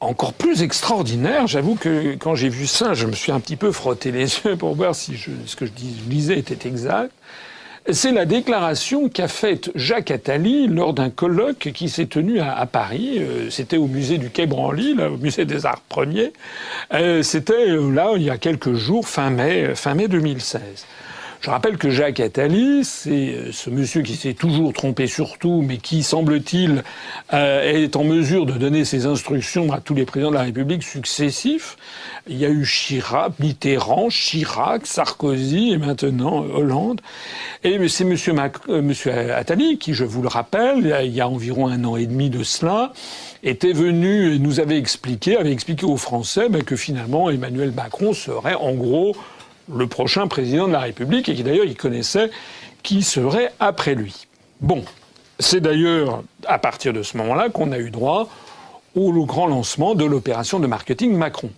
encore plus extraordinaire. J'avoue que quand j'ai vu ça, je me suis un petit peu frotté les yeux pour voir si ce que je lisais était exact. C'est la déclaration qu'a faite Jacques Attali lors d'un colloque qui s'est tenu à Paris. C'était au musée du Quai Branly, là, au musée des Arts Premiers. C'était là, il y a quelques jours, fin mai 2016. Je rappelle que Jacques Attali, c'est ce monsieur qui s'est toujours trompé sur tout, mais qui, semble-t-il, est en mesure de donner ses instructions à tous les présidents de la République successifs. Il y a eu Chirac, Mitterrand, Chirac, Sarkozy et maintenant Hollande. Et c'est monsieur Attali qui, je vous le rappelle, il y a environ 1 an et demi de cela, était venu et nous avait expliqué aux Français que finalement Emmanuel Macron serait en gros le prochain président de la République et qui d'ailleurs il connaissait qui serait après lui. Bon, c'est d'ailleurs à partir de ce moment-là qu'on a eu droit au grand lancement de l'opération de marketing Macron.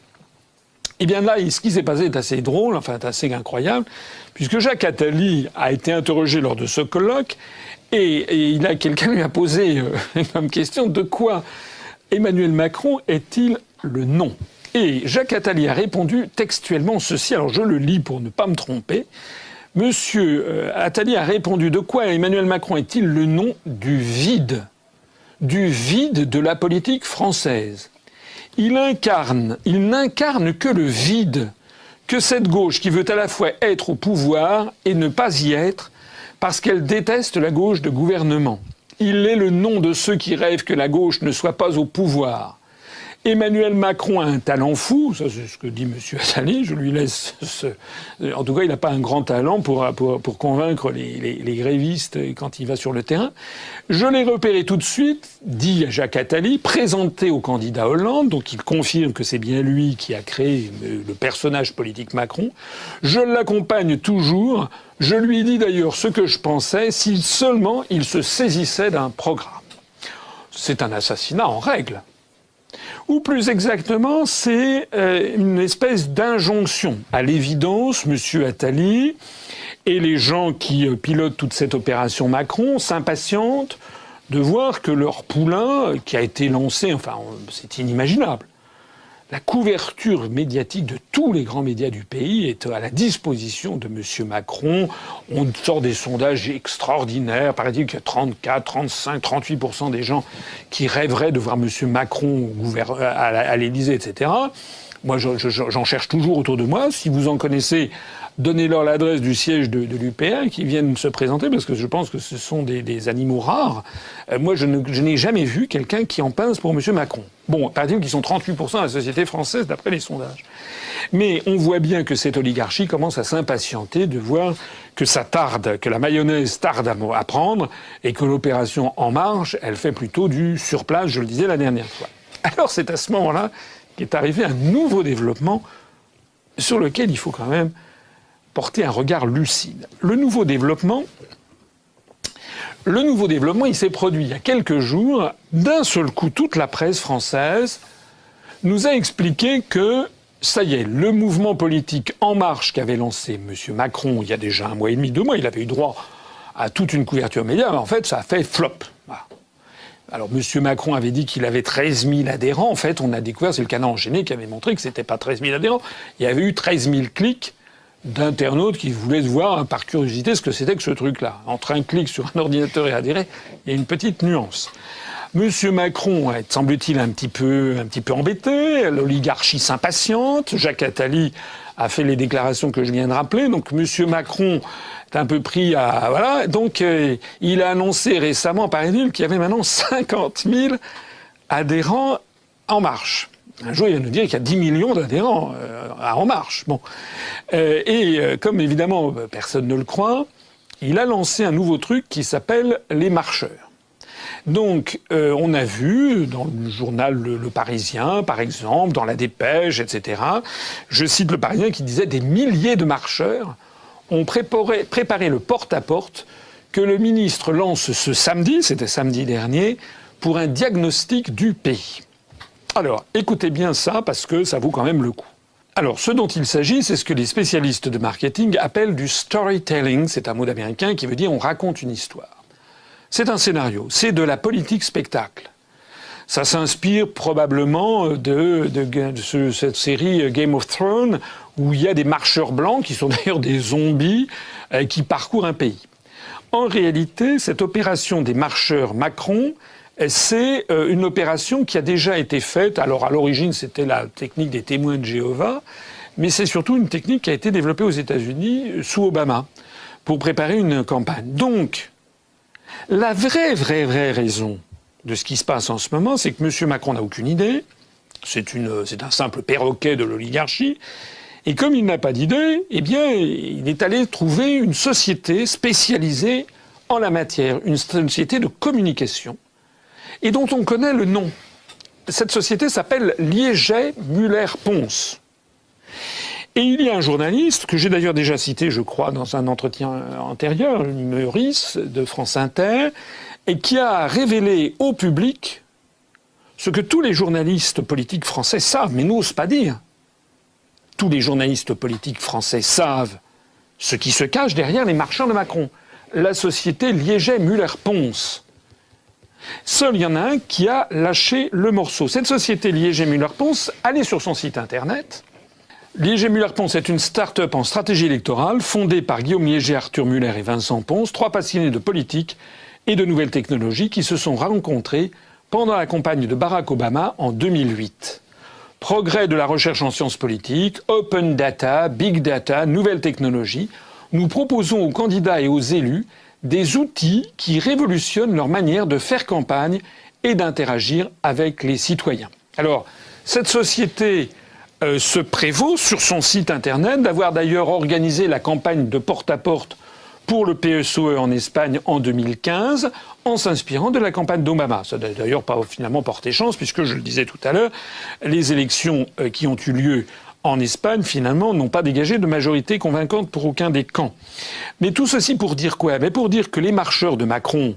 Eh bien là, ce qui s'est passé est assez drôle, enfin est assez incroyable, puisque Jacques Attali a été interrogé lors de ce colloque et quelqu'un lui a posé comme question de quoi Emmanuel Macron est-il le nom ? Et Jacques Attali a répondu textuellement ceci, alors je le lis pour ne pas me tromper. Monsieur Attali a répondu de quoi Emmanuel Macron est-il le nom du vide de la politique française. Il n'incarne que le vide, que cette gauche qui veut à la fois être au pouvoir et ne pas y être, parce qu'elle déteste la gauche de gouvernement. Il est le nom de ceux qui rêvent que la gauche ne soit pas au pouvoir. Emmanuel Macron a un talent fou, ça c'est ce que dit M. Attali, je lui laisse En tout cas, il n'a pas un grand talent pour convaincre les grévistes quand il va sur le terrain. Je l'ai repéré tout de suite, dit Jacques Attali, présenté au candidat Hollande, donc il confirme que c'est bien lui qui a créé le personnage politique Macron. Je l'accompagne toujours, je lui dis d'ailleurs ce que je pensais, si seulement il se saisissait d'un programme. C'est un assassinat en règle. Ou plus exactement, c'est une espèce d'injonction. À l'évidence, M. Attali et les gens qui pilotent toute cette opération Macron s'impatientent de voir que leur poulain, qui a été lancé, enfin, c'est inimaginable. La couverture médiatique de tous les grands médias du pays est à la disposition de M. Macron. On sort des sondages extraordinaires. Paraît-il qu'il y a 34, 35, 38% des gens qui rêveraient de voir M. Macron à l'Élysée, etc. Moi, j'en cherche toujours autour de moi. Si vous en connaissez, donnez-leur l'adresse du siège de l'UPR qui viennent se présenter, parce que je pense que ce sont des animaux rares. Moi, je n'ai jamais vu quelqu'un qui en pince pour M. Macron. Bon, paraît-il qu'ils sont 38% de la société française, d'après les sondages. Mais on voit bien que cette oligarchie commence à s'impatienter de voir que ça tarde, que la mayonnaise tarde à prendre, et que l'opération En Marche, elle fait plutôt du surplace, je le disais la dernière fois. Alors c'est à ce moment-là qu'est arrivé un nouveau développement sur lequel il faut quand même porter un regard lucide. Le nouveau développement, il s'est produit il y a quelques jours. D'un seul coup, toute la presse française nous a expliqué que, ça y est, le mouvement politique En Marche qu'avait lancé M. Macron il y a déjà 1 mois et demi, 2 mois, il avait eu droit à toute une couverture média, mais en fait, ça a fait flop. Voilà. Alors, M. Macron avait dit qu'il avait 13 000 adhérents. En fait, on a découvert, c'est le Canard enchaîné qui avait montré que c'était pas 13 000 adhérents. Il y avait eu 13 000 clics d'internautes qui voulaient voir par curiosité ce que c'était que ce truc-là. Entre un clic sur un ordinateur et adhérer, il y a une petite nuance. Monsieur Macron est, semble-t-il, un petit peu embêté, l'oligarchie s'impatiente, Jacques Attali a fait les déclarations que je viens de rappeler, donc Monsieur Macron est un peu pris à... Voilà, donc il a annoncé récemment, paraît-il, qu'il y avait maintenant 50 000 adhérents En Marche. Un jour, il va nous dire qu'il y a 10 millions d'adhérents à En Marche. Bon. Comme évidemment personne ne le croit, il a lancé un nouveau truc qui s'appelle les marcheurs. Donc, on a vu dans le journal Le Parisien, par exemple, dans La Dépêche, etc., je cite Le Parisien qui disait « Des milliers de marcheurs ont préparé le porte-à-porte que le ministre lance ce samedi, c'était samedi dernier, pour un diagnostic du pays. » Alors, écoutez bien ça, parce que ça vaut quand même le coup. Alors, ce dont il s'agit, c'est ce que les spécialistes de marketing appellent du storytelling. C'est un mot d'américain qui veut dire on raconte une histoire. C'est un scénario, c'est de la politique spectacle. Ça s'inspire probablement de cette série Game of Thrones, où il y a des marcheurs blancs, qui sont d'ailleurs des zombies, qui parcourent un pays. En réalité, cette opération des marcheurs Macron, c'est une opération qui a déjà été faite. Alors, à l'origine, c'était la technique des témoins de Jéhovah, mais c'est surtout une technique qui a été développée aux États-Unis sous Obama pour préparer une campagne. Donc, la vraie raison de ce qui se passe en ce moment, c'est que M. Macron n'a aucune idée. C'est un simple perroquet de l'oligarchie. Et comme il n'a pas d'idée, eh bien, il est allé trouver une société spécialisée en la matière, une société de communication, et dont on connaît le nom. Cette société s'appelle Liegey Müller-Ponce. Et il y a un journaliste, que j'ai d'ailleurs déjà cité, je crois, dans un entretien antérieur, Meurice, de France Inter, et qui a révélé au public ce que tous les journalistes politiques français savent, mais n'osent pas dire. Tous les journalistes politiques français savent ce qui se cache derrière les marcheurs de Macron. La société Liegey Müller-Ponce. Seul il y en a un qui a lâché le morceau. Cette société Liegey Müller-Ponce, allez sur son site internet. Liegey Müller-Ponce est une start-up en stratégie électorale fondée par Guillaume Liegey, Arthur Muller et Vincent Ponce, 3 passionnés de politique et de nouvelles technologies qui se sont rencontrés pendant la campagne de Barack Obama en 2008. Progrès de la recherche en sciences politiques, open data, big data, nouvelles technologies, nous proposons aux candidats et aux élus des outils qui révolutionnent leur manière de faire campagne et d'interagir avec les citoyens. Alors, cette société se prévaut sur son site internet d'avoir d'ailleurs organisé la campagne de porte-à-porte pour le PSOE en Espagne en 2015, en s'inspirant de la campagne d'Obama. Ça n'a d'ailleurs pas finalement porté chance, puisque, je le disais tout à l'heure, les élections qui ont eu lieu en Espagne, finalement, n'ont pas dégagé de majorité convaincante pour aucun des camps. Mais tout ceci pour dire quoi? Mais pour dire que les marcheurs de Macron,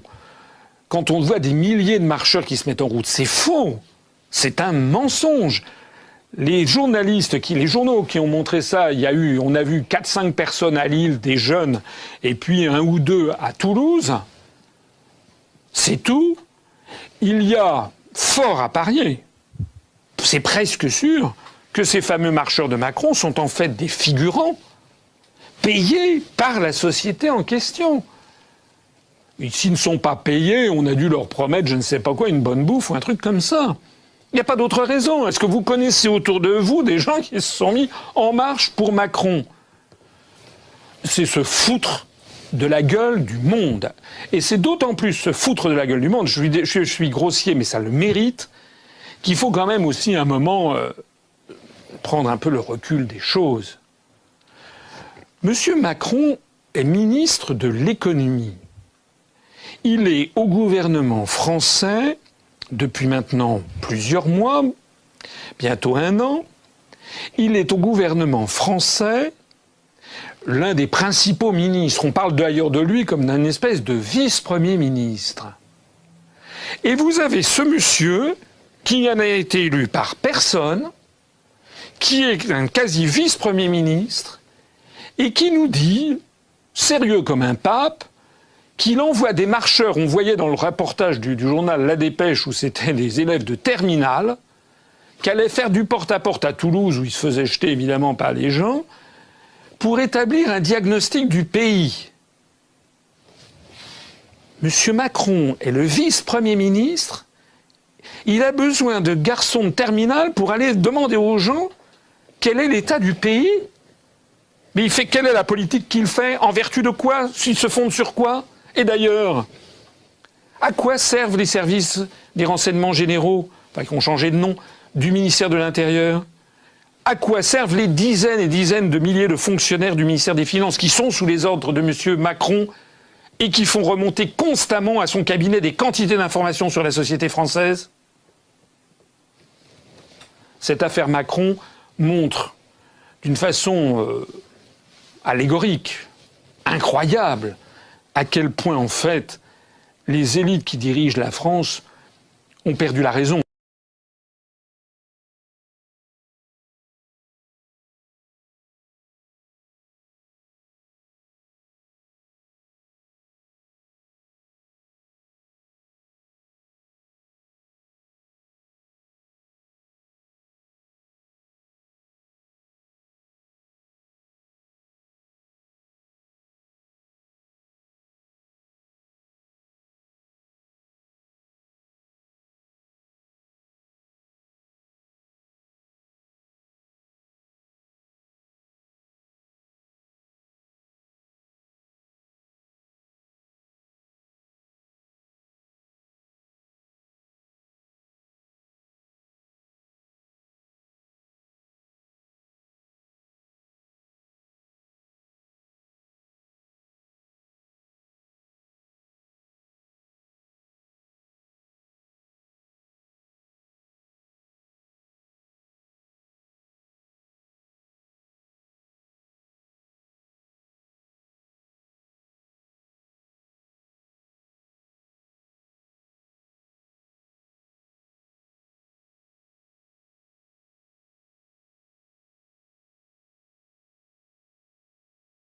quand on voit des milliers de marcheurs qui se mettent en route, c'est faux. C'est un mensonge. Les journaux qui ont montré ça, on a vu 4-5 personnes à Lille, des jeunes, et puis 1 ou 2 à Toulouse. C'est tout. Il y a fort à parier. C'est presque sûr que ces fameux marcheurs de Macron sont en fait des figurants payés par la société en question. Et s'ils ne sont pas payés, on a dû leur promettre, je ne sais pas quoi, une bonne bouffe ou un truc comme ça. Il n'y a pas d'autre raison. Est-ce que vous connaissez autour de vous des gens qui se sont mis en marche pour Macron? C'est se foutre de la gueule du monde. Et c'est d'autant plus se foutre de la gueule du monde, je suis grossier, mais ça le mérite, qu'il faut quand même aussi un moment prendre un peu le recul des choses. Monsieur Macron est ministre de l'économie. Il est au gouvernement français depuis maintenant plusieurs mois, bientôt 1 an. Il est au gouvernement français l'un des principaux ministres. On parle d'ailleurs de lui comme d'un espèce de vice-premier ministre. Et vous avez ce monsieur qui n'a été élu par personne, qui est un quasi-vice-premier ministre, et qui nous dit, sérieux comme un pape, qu'il envoie des marcheurs. On voyait dans le reportage du journal La Dépêche, où c'était des élèves de terminale, qui allaient faire du porte-à-porte à Toulouse, où ils se faisaient jeter évidemment par les gens, pour établir un diagnostic du pays. Monsieur Macron est le vice-premier ministre. Il a besoin de garçons de terminale pour aller demander aux gens quel est l'état du pays. Mais quelle est la politique qu'il fait? En vertu de quoi? S'il se fonde sur quoi? Et d'ailleurs, à quoi servent les services des renseignements généraux, enfin qui ont changé de nom, du ministère de l'Intérieur? À quoi servent les dizaines et dizaines de milliers de fonctionnaires du ministère des Finances qui sont sous les ordres de M. Macron et qui font remonter constamment à son cabinet des quantités d'informations sur la société française? Cette affaire Macron montre d'une façon allégorique, incroyable, à quel point en fait les élites qui dirigent la France ont perdu la raison.